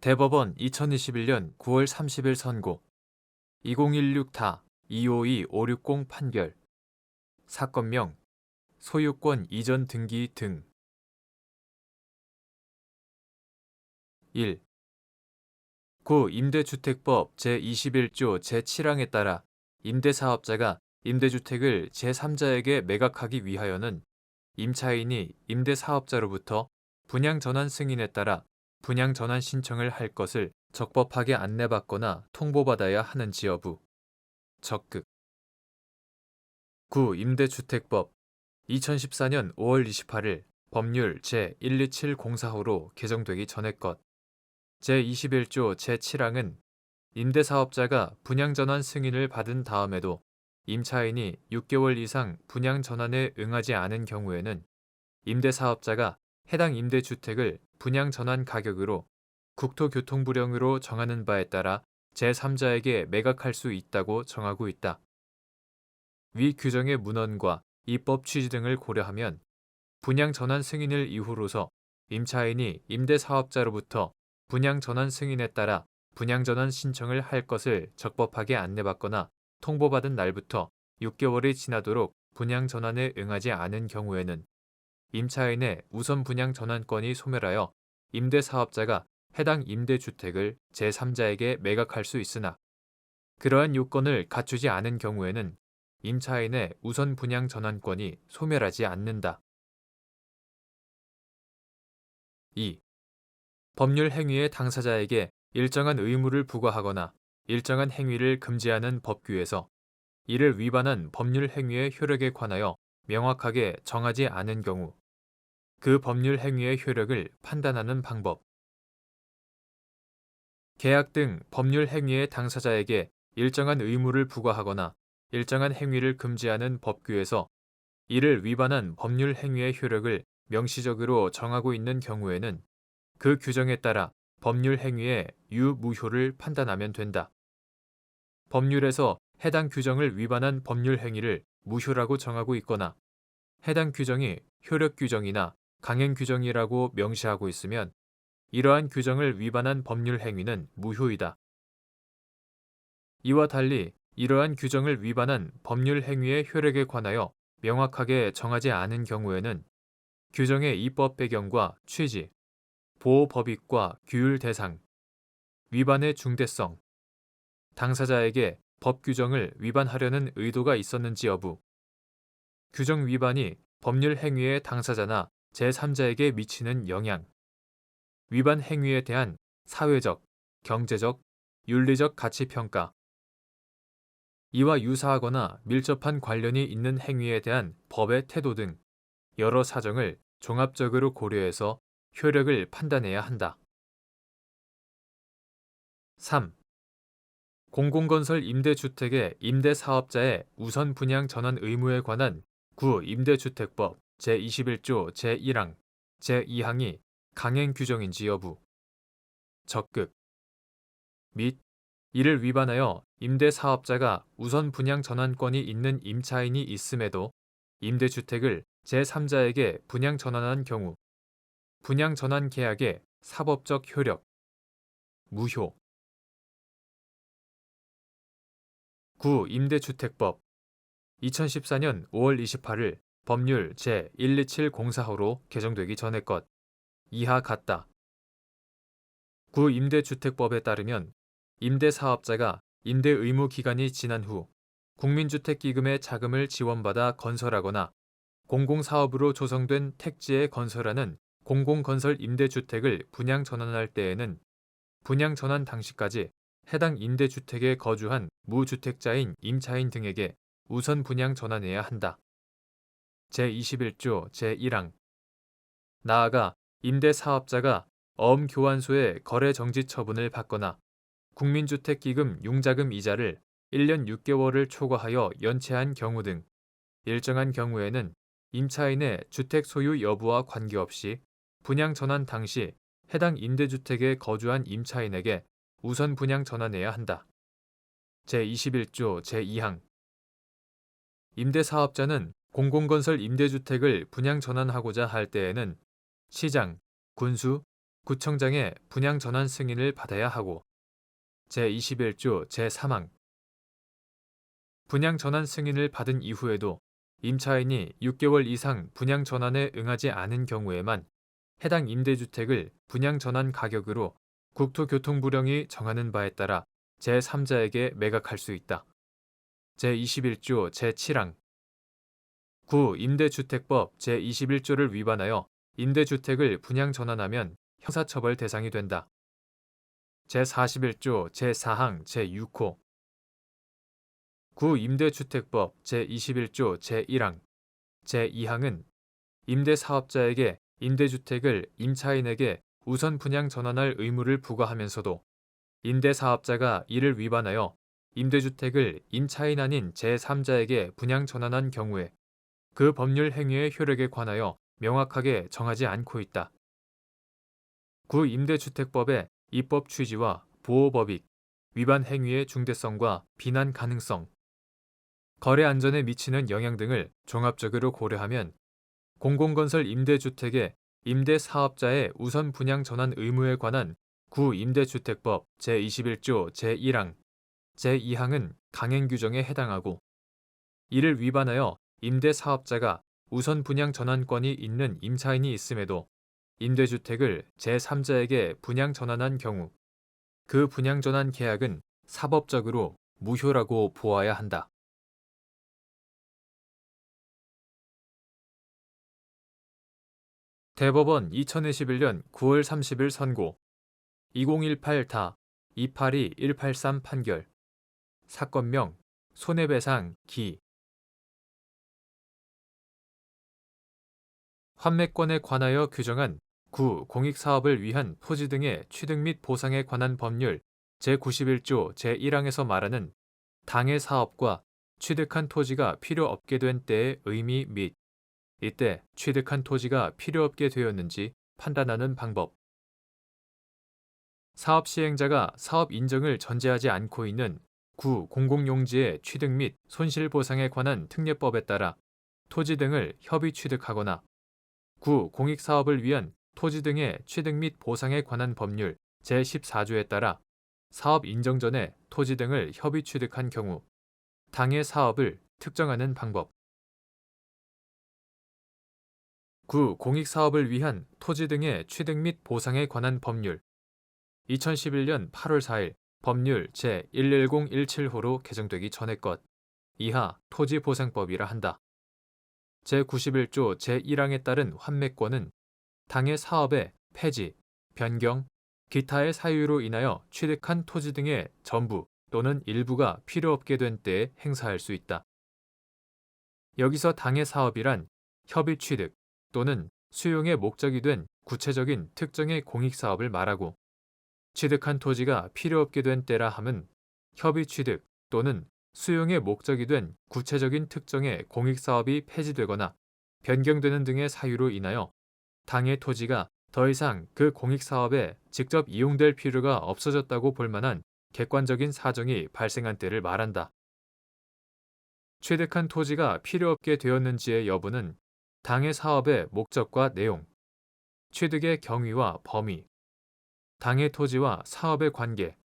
대법원 2021년 9월 30일 선고 2016-252-560 판결 사건명 소유권 이전 등기 등 1. 구 임대주택법 제21조 제7항에 따라 임대사업자가 임대주택을 제3자에게 매각하기 위하여는 임차인이 임대사업자로부터 분양전환 승인에 따라 분양전환 신청을 할 것을 적법하게 안내받거나 통보받아야 하는지 여부. 적극. 구 임대주택법 2014년 5월 28일 법률 제127045로 개정되기 전의 것. 제21조 제7항은 임대사업자가 분양전환 승인을 받은 다음에도 임차인이 6개월 이상 분양전환에 응하지 않은 경우에는 임대사업자가 해당 임대주택을 분양전환 가격으로 국토교통부령으로 정하는 바에 따라 제3자에게 매각할 수 있다고 정하고 있다. 위 규정의 문헌과 입법 취지 등을 고려하면 분양전환 승인을 이후로서 임차인이 임대사업자로부터 분양전환 승인에 따라 분양전환 신청을 할 것을 적법하게 안내받거나 통보받은 날부터 6개월이 지나도록 분양전환에 응하지 않은 경우에는 임차인의 우선 분양전환권이 소멸하여 임대사업자가 해당 임대주택을 제3자에게 매각할 수 있으나 그러한 요건을 갖추지 않은 경우에는 임차인의 우선 분양전환권이 소멸하지 않는다. 2. 법률 행위의 당사자에게 일정한 의무를 부과하거나 일정한 행위를 금지하는 법규에서 이를 위반한 법률 행위의 효력에 관하여 명확하게 정하지 않은 경우 그 법률 행위의 효력을 판단하는 방법. 계약 등 법률 행위의 당사자에게 일정한 의무를 부과하거나 일정한 행위를 금지하는 법규에서 이를 위반한 법률 행위의 효력을 명시적으로 정하고 있는 경우에는 그 규정에 따라 법률 행위의 유무효를 판단하면 된다. 법률에서 해당 규정을 위반한 법률 행위를 무효라고 정하고 있거나 해당 규정이 효력 규정이나 강행 규정이라고 명시하고 있으면 이러한 규정을 위반한 법률 행위는 무효이다. 이와 달리 이러한 규정을 위반한 법률 행위의 효력에 관하여 명확하게 정하지 않은 경우에는 규정의 입법 배경과 취지, 보호 법익과 규율 대상, 위반의 중대성, 당사자에게 법 규정을 위반하려는 의도가 있었는지 여부, 규정 위반이 법률 행위의 당사자나 제3자에게 미치는 영향, 위반 행위에 대한 사회적, 경제적, 윤리적 가치평가, 이와 유사하거나 밀접한 관련이 있는 행위에 대한 법의 태도 등 여러 사정을 종합적으로 고려해서 효력을 판단해야 한다. 3. 공공건설 임대주택의 임대사업자의 우선 분양 전환 의무에 관한 구 임대주택법 제21조 제1항, 제2항이 강행 규정인지 여부. 적극. 및 이를 위반하여 임대사업자가 우선 분양 전환권이 있는 임차인이 있음에도 임대주택을 제3자에게 분양 전환한 경우 분양 전환 계약의 사법적 효력, 무효. 구 임대주택법 2014년 5월 28일 법률 제12704호로 개정되기 전의 것. 이하 같다. 구임대주택법에 따르면 임대사업자가 임대 의무 기간이 지난 후 국민주택기금의 자금을 지원받아 건설하거나 공공사업으로 조성된 택지에 건설하는 공공건설 임대주택을 분양 전환할 때에는 분양 전환 당시까지 해당 임대주택에 거주한 무주택자인 임차인 등에게 우선 분양 전환해야 한다. 제21조 제1항. 나아가 임대사업자가 어음교환소의 거래정지 처분을 받거나 국민주택기금 융자금 이자를 1년 6개월을 초과하여 연체한 경우 등 일정한 경우에는 임차인의 주택 소유 여부와 관계없이 분양 전환 당시 해당 임대주택에 거주한 임차인에게 우선 분양 전환해야 한다. 제21조 제2항. 임대사업자는 공공건설 임대주택을 분양 전환하고자 할 때에는 시장, 군수, 구청장의 분양 전환 승인을 받아야 하고 제21조 제3항 분양 전환 승인을 받은 이후에도 임차인이 6개월 이상 분양 전환에 응하지 않은 경우에만 해당 임대주택을 분양 전환 가격으로 국토교통부령이 정하는 바에 따라 제3자에게 매각할 수 있다. 제21조 제7항 구 임대주택법 제21조를 위반하여 임대주택을 분양 전환하면 형사처벌 대상이 된다. 제41조 제4항 제6호 구 임대주택법 제21조 제1항 제2항은 임대사업자에게 임대주택을 임차인에게 우선 분양 전환할 의무를 부과하면서도 임대사업자가 이를 위반하여 임대주택을 임차인 아닌 제3자에게 분양 전환한 경우에 그 법률 행위의 효력에 관하여 명확하게 정하지 않고 있다. 구 임대주택법의 입법 취지와 보호법익, 위반 행위의 중대성과 비난 가능성, 거래 안전에 미치는 영향 등을 종합적으로 고려하면 공공건설 임대주택의 임대사업자의 우선 분양 전환 의무에 관한 구 임대주택법 제21조 제1항, 제2항은 강행 규정에 해당하고 이를 위반하여 임대사업자가 우선 분양 전환권이 있는 임차인이 있음에도 임대주택을 제3자에게 분양 전환한 경우 그 분양 전환 계약은 사법적으로 무효라고 보아야 한다. 대법원 2021년 9월 30일 선고 2018다 282183 판결 사건명 손해배상 기 환매권에 관하여 규정한 구 공익사업을 위한 토지 등의 취득 및 보상에 관한 법률 제91조 제1항에서 말하는 당해 사업과 취득한 토지가 필요 없게 된 때의 의미 및 이때 취득한 토지가 필요 없게 되었는지 판단하는 방법. 사업 시행자가 사업 인정을 전제하지 않고 있는 구 공공용지의 취득 및 손실 보상에 관한 특례법에 따라 토지 등을 협의 취득하거나 구 공익사업을 위한 토지 등의 취득 및 보상에 관한 법률 제14조에 따라 사업 인정 전에 토지 등을 협의 취득한 경우 당해 사업을 특정하는 방법. 구 공익사업을 위한 토지 등의 취득 및 보상에 관한 법률 2011년 8월 4일 법률 제11017호로 개정되기 전의 것 이하 토지보상법이라 한다. 제91조 제1항에 따른 환매권은 당해 사업의 폐지, 변경, 기타의 사유로 인하여 취득한 토지 등의 전부 또는 일부가 필요 없게 된 때에 행사할 수 있다. 여기서 당해 사업이란 협의 취득 또는 수용의 목적이 된 구체적인 특정의 공익사업을 말하고 취득한 토지가 필요 없게 된 때라 함은 협의 취득 또는 수용의 목적이 된 구체적인 특정의 공익사업이 폐지되거나 변경되는 등의 사유로 인하여 당해 토지가 더 이상 그 공익사업에 직접 이용될 필요가 없어졌다고 볼 만한 객관적인 사정이 발생한 때를 말한다. 취득한 토지가 필요 없게 되었는지의 여부는 당해 사업의 목적과 내용, 취득의 경위와 범위, 당해 토지와 사업의 관계,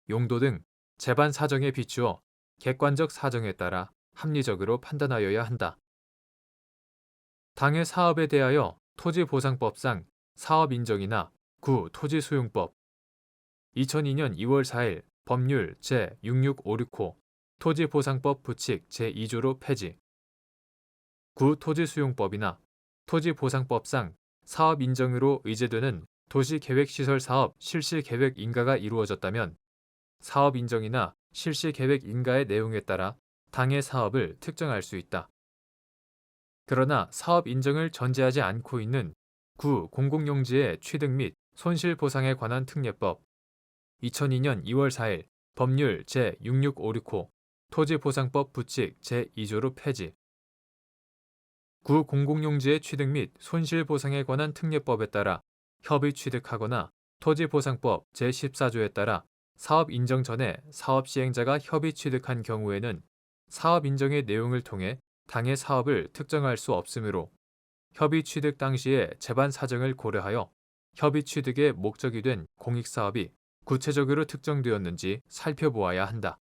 용도 등 재반 사정에 비추어 객관적 사정에 따라 합리적으로 판단하여야 한다. 당해 사업에 대하여 토지보상법상 사업인정이나 구 토지수용법 2002년 2월 4일 법률 제6656호 토지보상법 부칙 제2조로 폐지 구 토지수용법이나 토지보상법상 사업인정으로 의제되는 도시계획시설사업 실시계획 인가가 이루어졌다면 사업인정이나 실시계획 인가의 내용에 따라 당해 사업을 특정할 수 있다. 그러나 사업 인정을 전제하지 않고 있는 구 공공용지의 취득 및 손실 보상에 관한 특례법 2002년 2월 4일 법률 제6656호 토지보상법 부칙 제2조로 폐지 구 공공용지의 취득 및 손실 보상에 관한 특례법에 따라 협의 취득하거나 토지보상법 제14조에 따라 사업 인정 전에 사업 시행자가 협의 취득한 경우에는 사업 인정의 내용을 통해 당해 사업을 특정할 수 없으므로 협의 취득 당시의 재반 사정을 고려하여 협의 취득의 목적이 된 공익사업이 구체적으로 특정되었는지 살펴보아야 한다.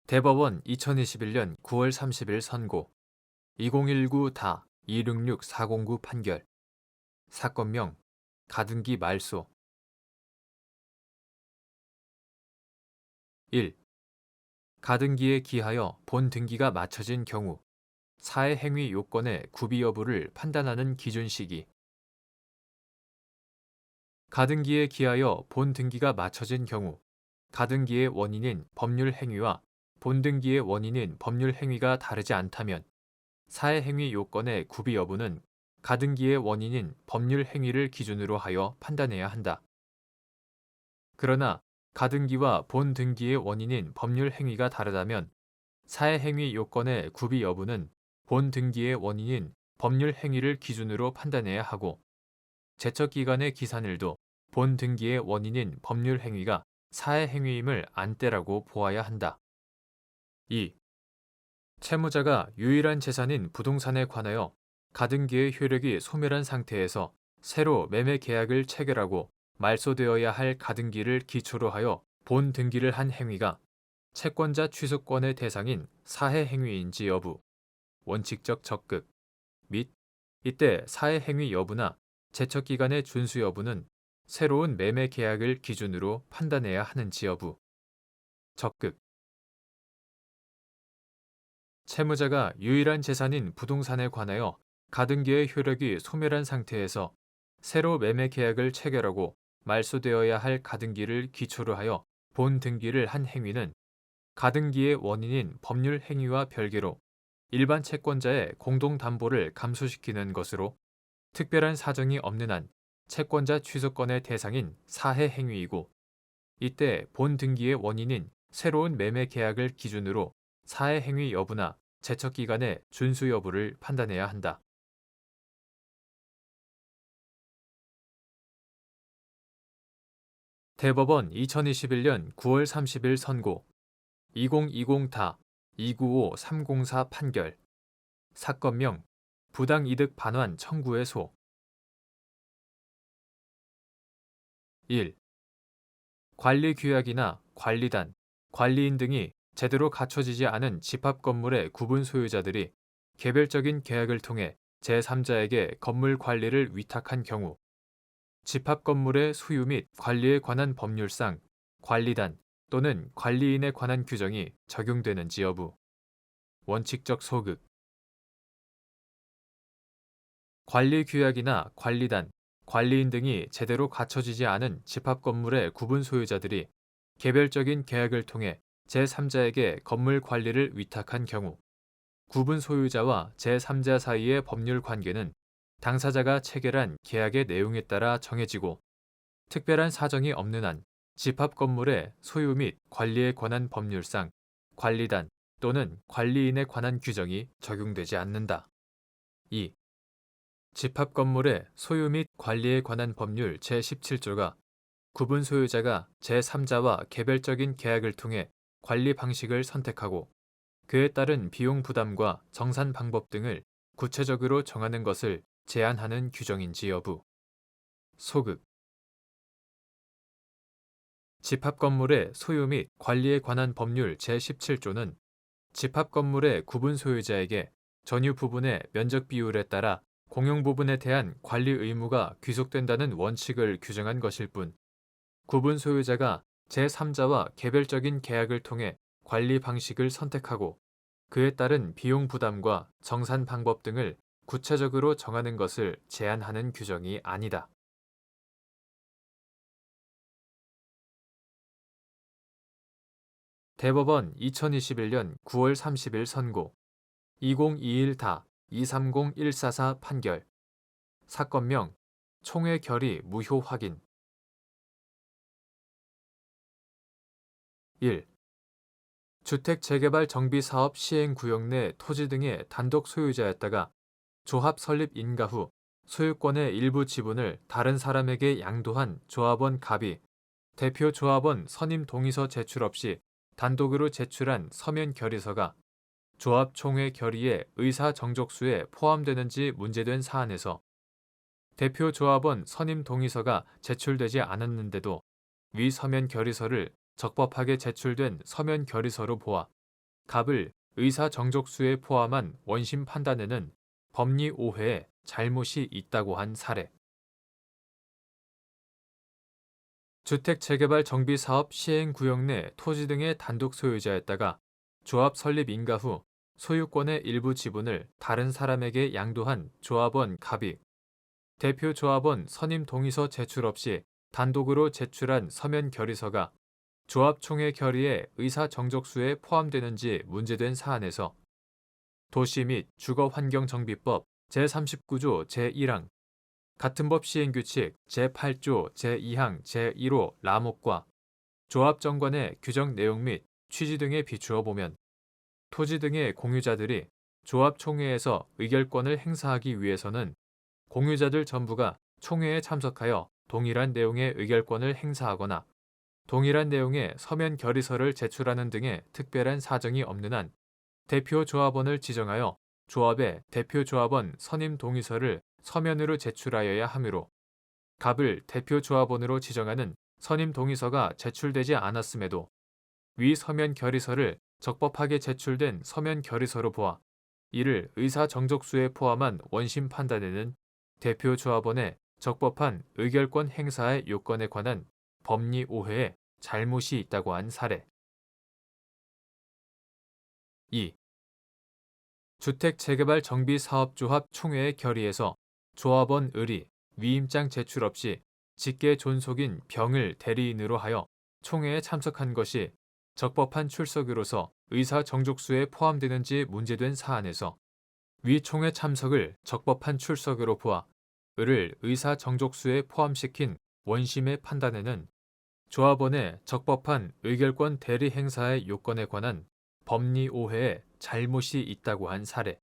대법원 2021년 9월 30일 선고 2019-266-409 판결 사건명 가등기 말소 1. 가등기에 기하여 본 등기가 맞춰진 경우 사회 행위 요건의 구비 여부를 판단하는 기준 시기 가등기에 기하여 본 등기가 맞춰진 경우 가등기의 원인인 법률 행위와 본등기의 원인인 법률 행위가 다르지 않다면 사회 행위 요건의 구비 여부는 가등기의 원인인 법률 행위를 기준으로 하여 판단해야 한다. 그러나 가등기와 본등기의 원인인 법률 행위가 다르다면 사회 행위 요건의 구비 여부는 본등기의 원인인 법률 행위를 기준으로 판단해야 하고 제척기간의 기산일도 본등기의 원인인 법률 행위가 사회 행위임을 안떼라고 보아야 한다. 2. 채무자가 유일한 재산인 부동산에 관하여 가등기의 효력이 소멸한 상태에서 새로 매매 계약을 체결하고 말소되어야 할 가등기를 기초로 하여 본 등기를 한 행위가 채권자 취소권의 대상인 사해 행위인지 여부, 원칙적 적극 및 이때 사해 행위 여부나 제척기간의 준수 여부는 새로운 매매 계약을 기준으로 판단해야 하는지 여부, 적극 채무자가 유일한 재산인 부동산에 관하여 가등기의 효력이 소멸한 상태에서 새로 매매 계약을 체결하고 말소되어야 할 가등기를 기초로 하여 본 등기를 한 행위는 가등기의 원인인 법률 행위와 별개로 일반 채권자의 공동담보를 감소시키는 것으로 특별한 사정이 없는 한 채권자 취소권의 대상인 사해 행위이고 이때 본 등기의 원인인 새로운 매매 계약을 기준으로 사해 행위 여부나 제척기간의 준수 여부를 판단해야 한다. 대법원 2021년 9월 30일 선고 2020-295-304 판결 사건명 부당이득 반환 청구의 소 1. 관리규약이나 관리단, 관리인 등이 제대로 갖춰지지 않은 집합건물의 구분 소유자들이 개별적인 계약을 통해 제3자에게 건물 관리를 위탁한 경우 집합건물의 소유 및 관리에 관한 법률상 관리단 또는 관리인에 관한 규정이 적용되는지 여부, 원칙적 소극 관리규약이나 관리단, 관리인 등이 제대로 갖춰지지 않은 집합건물의 구분 소유자들이 개별적인 계약을 통해 제3자에게 건물 관리를 위탁한 경우 구분 소유자와 제3자 사이의 법률 관계는 당사자가 체결한 계약의 내용에 따라 정해지고 특별한 사정이 없는 한 집합 건물의 소유 및 관리에 관한 법률상 관리단 또는 관리인에 관한 규정이 적용되지 않는다. 2. 집합 건물의 소유 및 관리에 관한 법률 제17조가 구분 소유자가 제3자와 개별적인 계약을 통해 관리 방식을 선택하고 그에 따른 비용 부담과 정산 방법 등을 구체적으로 정하는 것을 제한하는 규정인지 여부. 소극 집합 건물의 소유 및 관리에 관한 법률 제17조는 집합 건물의 구분 소유자에게 전유 부분의 면적 비율에 따라 공용 부분에 대한 관리 의무가 귀속된다는 원칙을 규정한 것일 뿐 구분 소유자가 제3자와 개별적인 계약을 통해 관리 방식을 선택하고 그에 따른 비용 부담과 정산 방법 등을 구체적으로 정하는 것을 제한하는 규정이 아니다. 대법원 2021년 9월 30일 선고 2021-230144 판결 사건명 총회 결의 무효 확인 1. 주택 재개발 정비 사업 시행 구역 내 토지 등의 단독 소유자였다가 조합 설립 인가 후 소유권의 일부 지분을 다른 사람에게 양도한 조합원 갑이 대표 조합원 선임 동의서 제출 없이 단독으로 제출한 서면 결의서가 조합 총회 결의의 의사 정족수에 포함되는지 문제된 사안에서 대표 조합원 선임 동의서가 제출되지 않았는데도 위 서면 결의서를 적법하게 제출된 서면 결의서로 보아 갑을 의사 정족수에 포함한 원심 판단에는 법리 오해에 잘못이 있다고 한 사례. 주택 재개발 정비 사업 시행 구역 내 토지 등의 단독 소유자였다가 조합 설립 인가 후 소유권의 일부 지분을 다른 사람에게 양도한 조합원 갑이 대표 조합원 선임 동의서 제출 없이 단독으로 제출한 서면 결의서가 조합총회 결의의 의사 정족수에 포함되는지 문제된 사안에서 도시 및 주거환경정비법 제39조 제1항 같은 법 시행규칙 제8조 제2항 제1호 라목과 조합정관의 규정 내용 및 취지 등에 비추어 보면 토지 등의 공유자들이 조합총회에서 의결권을 행사하기 위해서는 공유자들 전부가 총회에 참석하여 동일한 내용의 의결권을 행사하거나 동일한 내용의 서면 결의서를 제출하는 등의 특별한 사정이 없는 한 대표 조합원을 지정하여 조합의 대표 조합원 선임 동의서를 서면으로 제출하여야 하므로 갑을 대표 조합원으로 지정하는 선임 동의서가 제출되지 않았음에도 위 서면 결의서를 적법하게 제출된 서면 결의서로 보아 이를 의사 정족수에 포함한 원심 판단에는 대표 조합원의 적법한 의결권 행사의 요건에 관한 법리 오해에 잘못이 있다고 한 사례. 2. 주택 재개발 정비 사업조합 총회의 결의에서 조합원 을이 위임장 제출 없이 직계 존속인 병을 대리인으로 하여 총회에 참석한 것이 적법한 출석으로서 의사 정족수에 포함되는지 문제된 사안에서 위 총회 참석을 적법한 출석으로 보아 을을 의사 정족수에 포함시킨 원심의 판단에는 조합원의 적법한 의결권 대리 행사의 요건에 관한 법리 오해에 잘못이 있다고 한 사례.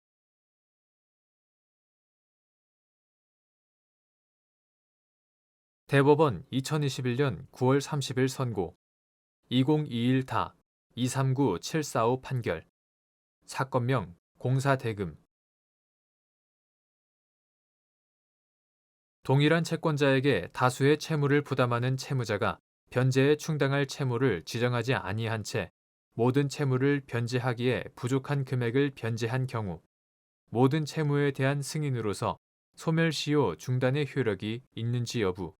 대법원 2021년 9월 30일 선고 2021다 239745 판결 사건명 공사대금 동일한 채권자에게 다수의 채무를 부담하는 채무자가 변제에 충당할 채무를 지정하지 아니한 채 모든 채무를 변제하기에 부족한 금액을 변제한 경우 모든 채무에 대한 승인으로서 소멸시효 중단의 효력이 있는지 여부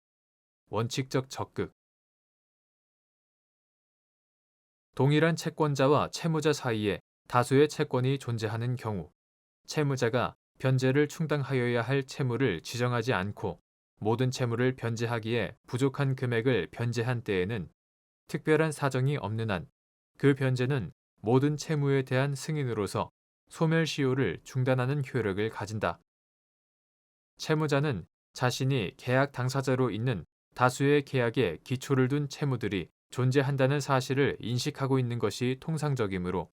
원칙적 적극 동일한 채권자와 채무자 사이에 다수의 채권이 존재하는 경우 채무자가 변제를 충당하여야 할 채무를 지정하지 않고 모든 채무를 변제하기에 부족한 금액을 변제한 때에는 특별한 사정이 없는 한 그 변제는 모든 채무에 대한 승인으로서 소멸시효를 중단하는 효력을 가진다. 채무자는 자신이 계약 당사자로 있는 다수의 계약에 기초를 둔 채무들이 존재한다는 사실을 인식하고 있는 것이 통상적이므로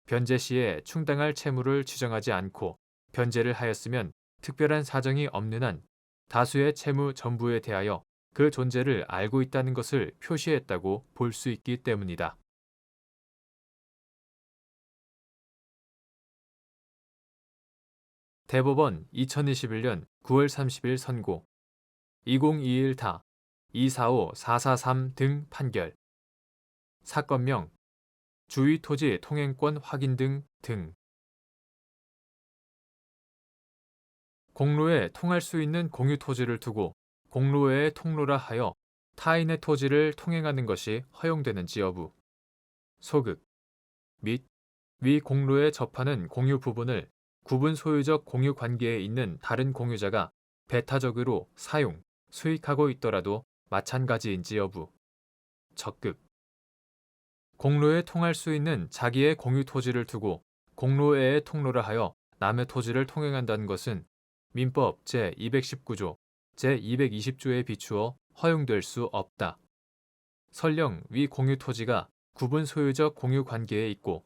변제 시에 충당할 채무를 지정하지 않고 변제를 하였으면 특별한 사정이 없는 한 다수의 채무 전부에 대하여 그 존재를 알고 있다는 것을 표시했다고 볼 수 있기 때문이다. 대법원 2021년 9월 30일 선고 2021다 245443 등 판결 사건명 주위토지 통행권 확인 등 공로에 통할 수 있는 공유토지를 두고 공로외의 통로라 하여 타인의 토지를 통행하는 것이 허용되는지 여부 소극 및 위 공로에 접하는 공유 부분을 구분 소유적 공유 관계에 있는 다른 공유자가 배타적으로 사용, 수익하고 있더라도 마찬가지인지 여부 적극 공로에 통할 수 있는 자기의 공유 토지를 두고 공로외의 통로라 하여 남의 토지를 통행한다는 것은 민법 제219조, 제220조에 비추어 허용될 수 없다. 설령 위 공유 토지가 구분 소유적 공유 관계에 있고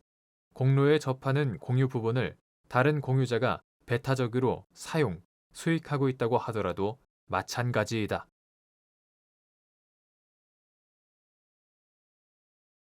공로에 접하는 공유 부분을 다른 공유자가 배타적으로 사용, 수익하고 있다고 하더라도 마찬가지이다.